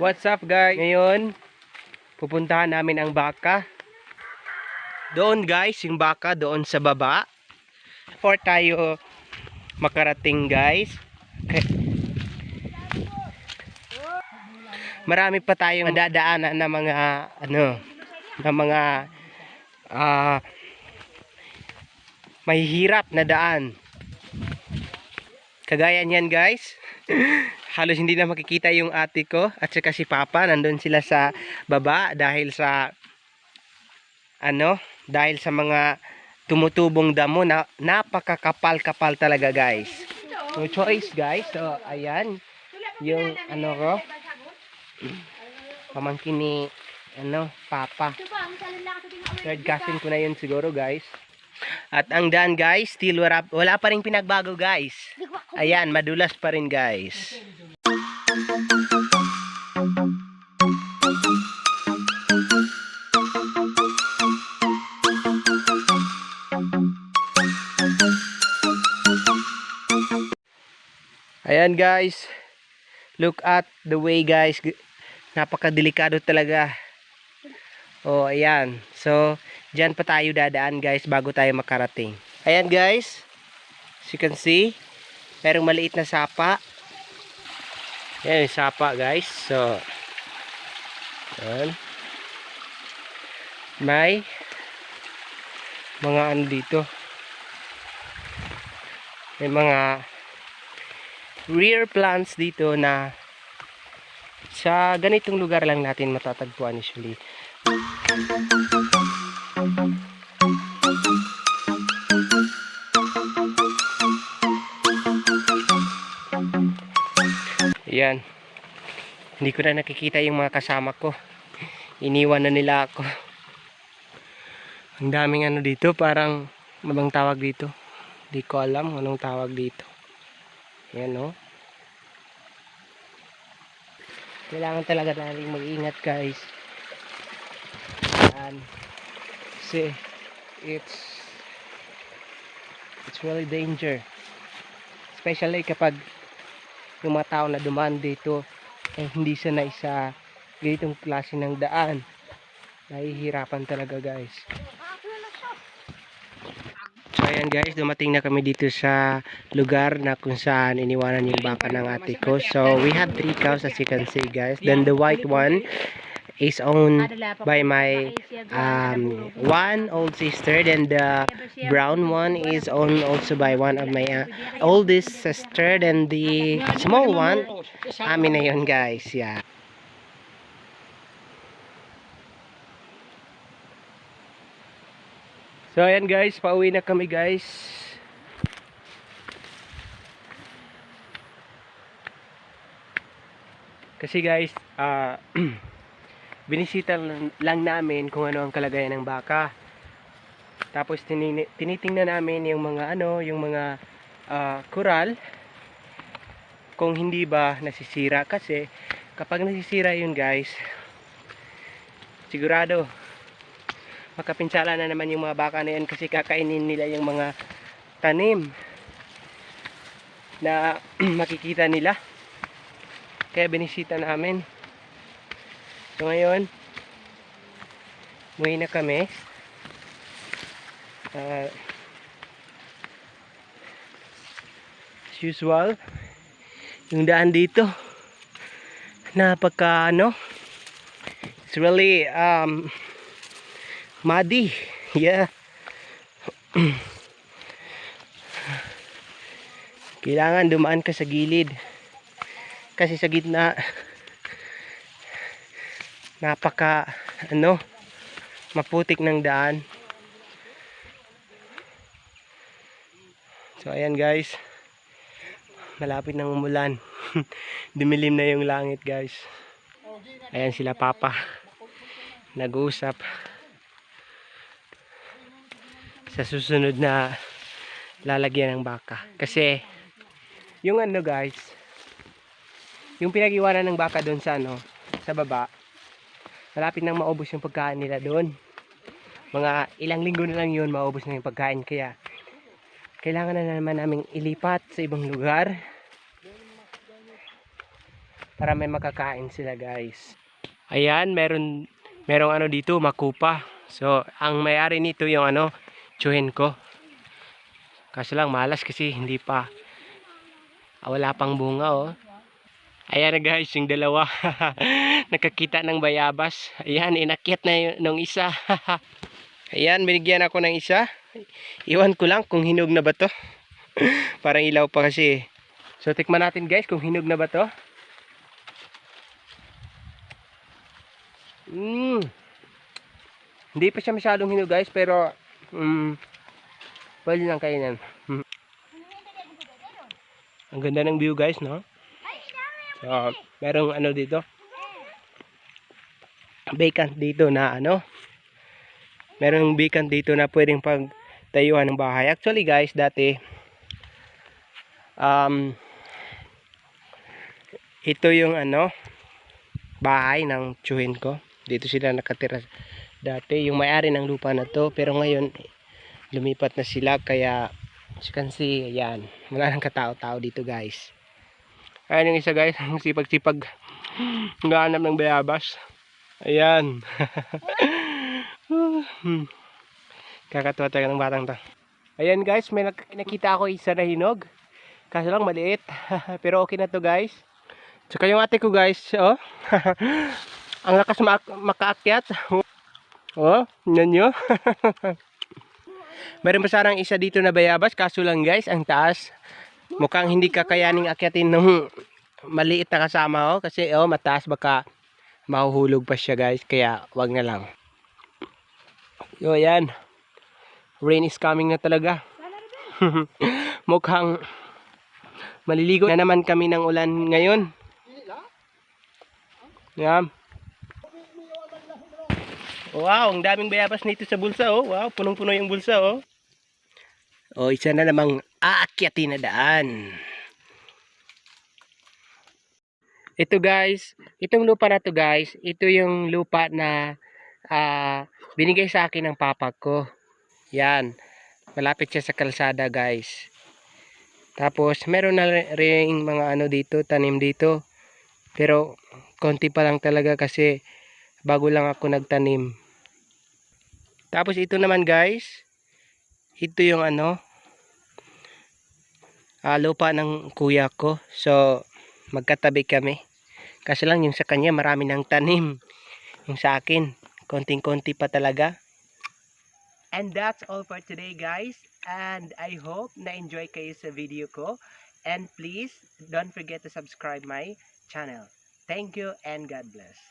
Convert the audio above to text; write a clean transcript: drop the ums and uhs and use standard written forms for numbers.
What's up guys? Ngayon, pupuntahan namin ang baka. Doon guys, yung baka doon sa baba. Before tayo makarating guys. Marami pa tayong dadaanan na mga mahihirap na daan. Kagaya niyan guys. Halos hindi na makikita yung ate ko at saka si Papa. Nandun sila sa baba dahil sa mga tumutubong damo na napakakapal-kapal talaga guys. No choice guys. So ayan yung ko pamangkin ni Papa. Third cousin ko na yun siguro guys. At ang daan guys, still wala pa rin pinagbago guys. Ayan, madulas pa rin guys. Ayan guys, look at the way guys, napakadelikado talaga. Oh ayan, so dyan pa tayo dadaan guys bago tayo makarating. Ayan guys, as you can see, merong maliit na sapa. Ayan yung sapa guys, so ayan. May mga dito, may mga rare plants dito na sa ganitong lugar lang natin matatagpuan usually. Ayan, hindi ko na nakikita yung mga kasama ko, iniwan na nila ako. Ang daming dito, parang mabang tawag dito, hindi ko alam anong tawag dito. Ayan o. Kailangan talaga natin mag-ingat guys. Ayan. Kasi it's really danger. Especially kapag yung mga tao na dumaan dito ay hindi sanay sa ganitong klase ng daan. Nahihirapan talaga guys. So ayan guys, dumating na kami dito sa lugar na kung saan iniwanan yung baka ng ate ko. So we have 3 cows as you can see guys. Then the white one is owned by my one old sister. Then the brown one is owned also by one of my oldest sister. Then the small one, amin na yun guys. Yeah. So ayan guys, pauwi na kami guys. Kasi guys, binisita lang namin kung ano ang kalagayan ng baka. Tapos tinitingnan namin yung mga kural kung hindi ba nasisira, kasi kapag nasisira yun guys, sigurado makapinsala na naman yung mga baka na yan, kasi kakainin nila yung mga tanim na makikita nila. Kaya binisita namin. So ngayon, umuwi na kami. As usual, yung daan dito napaka it's really muddy. Yeah. Kailangan dumaan ka sa gilid, kasi sa gitna napaka maputik ng daan. So ayan guys, malapit nang umulan. Dumilim na yung langit guys. Ayan sila Papa, nag-uusap sa susunod na lalagyan ng baka. Kasi yung guys, yung pinag-iwanan ng baka doon sa sa baba, malapit nang maubos yung pagkain nila doon. Mga ilang linggo na lang yun, maubos na yung pagkain. Kaya kailangan na naman naming ilipat sa ibang lugar para may makakain sila guys. Ayan, merong ano dito, makupa. So, ang may-ari nito yung ano, tsuhin ko. Kaso lang malas kasi hindi pa wala pang bunga oh. Ayan na guys, yung dalawa. Nakakita ng bayabas. Ayan, inakyat na nung isa. Ayan, binigyan ako ng isa. Iwan ko lang kung hinog na ba to. Parang ilaw pa kasi. So, tikman natin guys kung hinog na ba to. Hindi pa siya masyadong hinog guys, pero pwede lang kainin. Ang ganda ng view guys, no? So, merong ano dito. Vacant dito na ano. Merong vacant dito na pwedeng pagtayuan ng bahay. Actually guys, dati ito yung ano bahay ng tsuhin ko. Dito sila nakatira dati. Yung may-ari ng lupa na to. Pero ngayon, lumipat na sila. Kaya, as you can see, ayan. Wala nang katao-tao dito guys. Ayan yung isa guys. Ang sipag-sipag. Nganap ng bayabas. Ayan. Kakatuwa talaga ng batang to. Ayan guys, may nakita ako isa na hinog. Kaso lang maliit. Pero okay na to guys. Tsaka yung ate ko guys, oh. Ang lakas makaakyat. Oh, yan nyo. Meron pa sarang isa dito na bayabas. Kaso lang guys, ang taas. Mukhang hindi kakayaning akyatin ng maliit na kasama oh. Kasi oh, mataas baka mahuhulog pa siya guys. Kaya wag na lang. Yo, ayan. Rain is coming na talaga. Mukhang maliligo na naman kami ng ulan ngayon. Yan. Wow, ang daming bayabas nito sa bulsa oh. Wow, punong-puno yung bulsa oh. Oh, isa na namang aakyatin na daan. Ito guys, itong lupa na to guys, ito yung lupa na binigay sa akin ng papa ko. Yan, malapit siya sa kalsada guys. Tapos meron na rin mga ano dito, tanim dito. Pero konti pa lang talaga kasi bago lang ako nagtanim. Tapos ito naman guys, ito yung ano, lupa ng kuya ko. So magkatabi kami. Kasi lang yung sa kanya marami ng tanim. Yung sa akin, konting-konti pa talaga. And that's all for today guys. And I hope na-enjoy kayo sa video ko. And please, don't forget to subscribe my channel. Thank you and God bless.